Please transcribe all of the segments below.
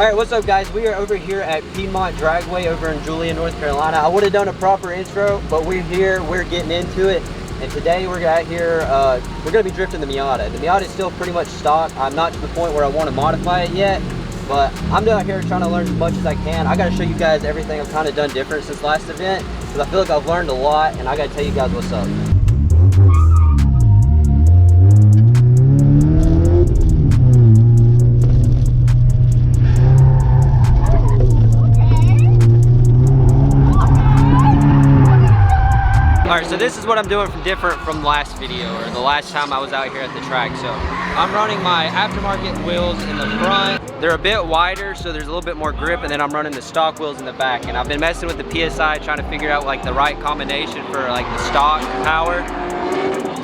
Alright, what's up guys? We are over here at Piedmont Dragway over in Julian, North Carolina. I would have done a proper intro, but we're here, we're getting into it. And today we're out here, we're going to be drifting the Miata. The Miata is still pretty much stock. I'm not to the point where I want to modify it yet, but I'm out here trying to learn as much as I can. I got to show you guys everything I've kind of done different since last event, because I feel like I've learned a lot, and I got to tell you guys what's up. Alright, so this is what I'm doing different from last video, or the last time I was out here at the track. So I'm running my aftermarket wheels in the front. They're a bit wider, so there's a little bit more grip, and then I'm running the stock wheels in the back. And I've been messing with the PSI, trying to figure out like the right combination for like the stock power.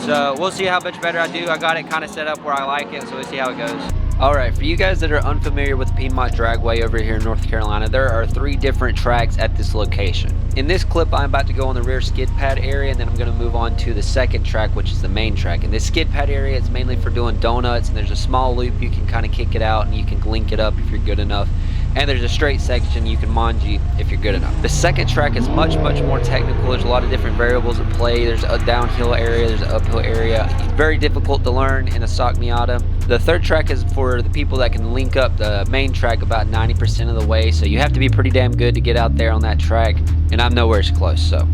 So we'll see how much better I do. I got it kind of set up where I like it, so we'll see how it goes. Alright, for you guys that are unfamiliar with Piedmont Dragway over here in North Carolina, there are 3 different tracks at this location. In this clip, I'm about to go on the rear skid pad area, and then I'm going to move on to the second track, which is the main track. And this skid pad area is mainly for doing donuts, and there's a small loop you can kind of kick it out, and you can link it up if you're good enough. And there's a straight section you can manji if you're good enough. The second track is much more technical. There's a lot of different variables at play. There's a downhill area, there's an uphill area. Very difficult to learn in a stock Miata. The third track is for the people that can link up the main track about 90% of the way. So you have to be pretty damn good to get out there on that track. And I'm nowhere close, so.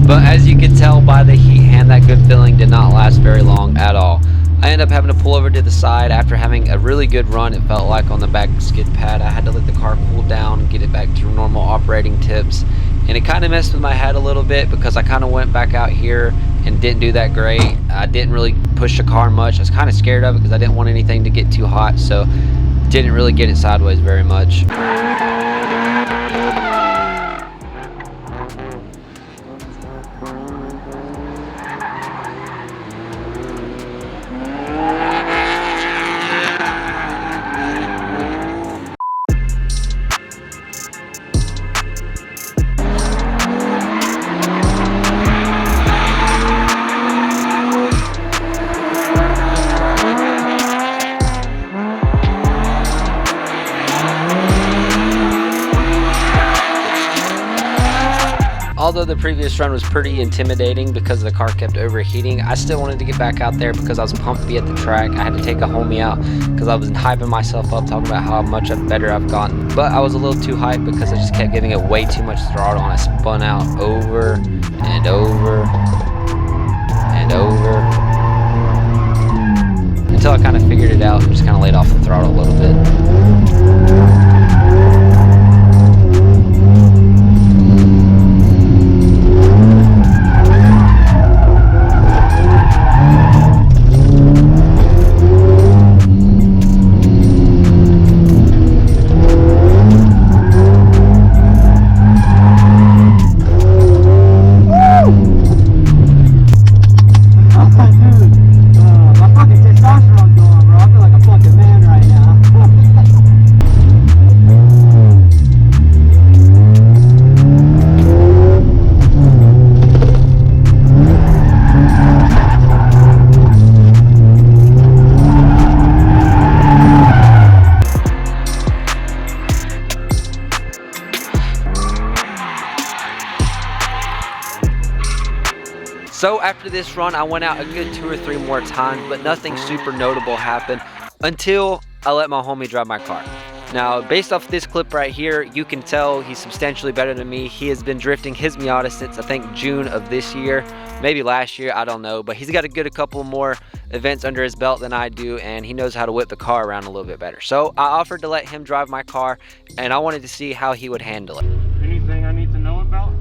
But as you can tell by the heat hand, that good feeling did not last very long at all. I ended up having to pull over to the side after having a really good run. It felt like on the back skid pad. I had to let the car cool down and get it back to normal operating tips. And it kind of messed with my head a little bit because I kind of went back out here and didn't do that great. I didn't really push the car much. I was kind of scared of it because I didn't want anything to get too hot, so didn't really get it sideways very much. Although the previous run was pretty intimidating because the car kept overheating, I still wanted to get back out there because I was pumped to be at the track. I had to take a homie out because I was hyping myself up, talking about how much better I've gotten. But I was a little too hyped because I just kept giving it way too much throttle, and I spun out over and over and over until I kind of figured it out and just kind of laid off the throttle a little bit. So after this run, I went out a good 2 or 3 more times, but nothing super notable happened until I let my homie drive my car. Now, based off this clip right here, you can tell he's substantially better than me. He has been drifting his Miata since I think June of this year, maybe last year, I don't know, but he's got a couple more events under his belt than I do, and he knows how to whip the car around a little bit better. So I offered to let him drive my car, and I wanted to see how he would handle it. Anything I need to know about?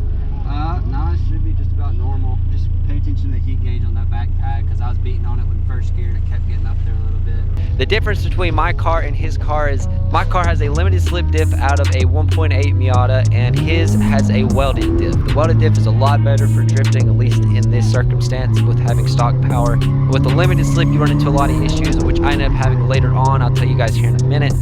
No, it should be just about normal. Just pay attention to the heat gauge on that back pad, because I was beating on it when first geared. It kept getting up there a little bit. The difference between my car and his car is my car has a limited slip diff out of a 1.8 Miata, and his has a welded diff. The welded diff is a lot better for drifting, at least in this circumstance, with having stock power. With the limited slip, you run into a lot of issues, which I ended up having later on. I'll tell you guys here in a minute.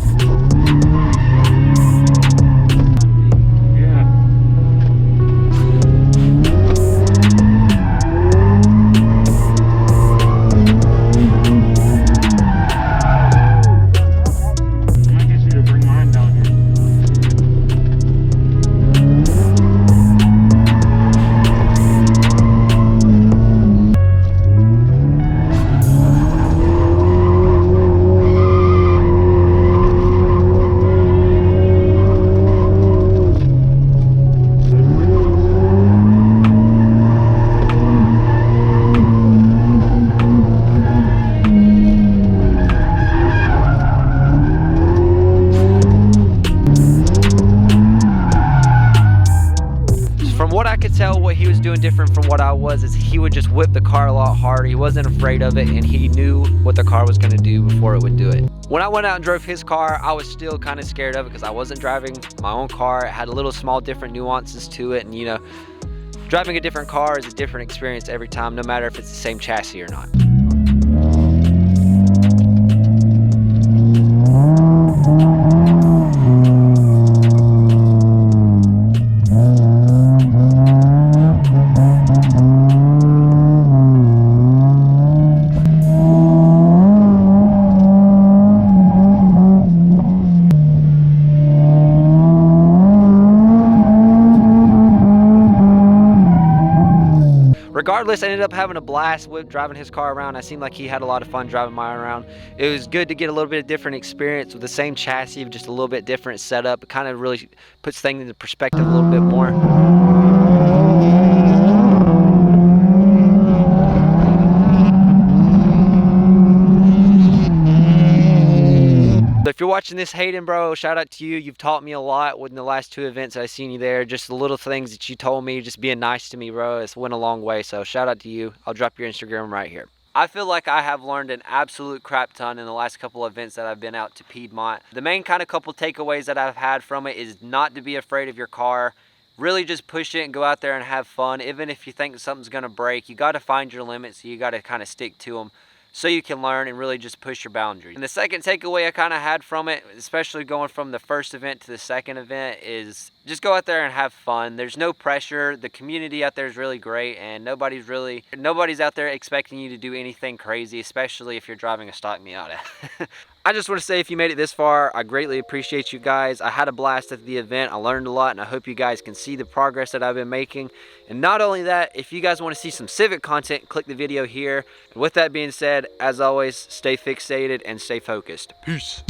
From what I could tell, what he was doing different from what I was is he would just whip the car a lot harder. He wasn't afraid of it, and he knew what the car was going to do before it would do it. When I went out and drove his car, I was still kind of scared of it because I wasn't driving my own car. It had a little small different nuances to it, and you know, driving a different car is a different experience every time, no matter if it's the same chassis or not. Regardless, I ended up having a blast with driving his car around. I seemed like he had a lot of fun driving mine around. It was good to get a little bit of different experience with the same chassis, just a little bit different setup. It kind of really puts things into perspective a little bit more. So if you're watching this, Hayden, bro, shout out to you. You've taught me a lot within the last 2 events I've seen you there. Just the little things that you told me, just being nice to me, bro. It's went a long way. So shout out to you. I'll drop your Instagram right here. I feel like I have learned an absolute crap ton in the last couple of events that I've been out to Piedmont. The main kind of couple takeaways that I've had from it is not to be afraid of your car. Really just push it and go out there and have fun. Even if you think something's going to break, you got to find your limits. So you got to kind of stick to them, so you can learn and really just push your boundaries. And the second takeaway I kind of had from it, especially going from the first event to the second event, is just go out there and have fun. There's no pressure. The community out there is really great, and nobody's out there expecting you to do anything crazy, especially if you're driving a stock Miata. I just want to say, if you made it this far, I greatly appreciate you guys. I had a blast at the event. I learned a lot, and I hope you guys can see the progress that I've been making. And not only that, if you guys want to see some Civic content, click the video here. And with that being said, as always, stay fixated and stay focused. Peace.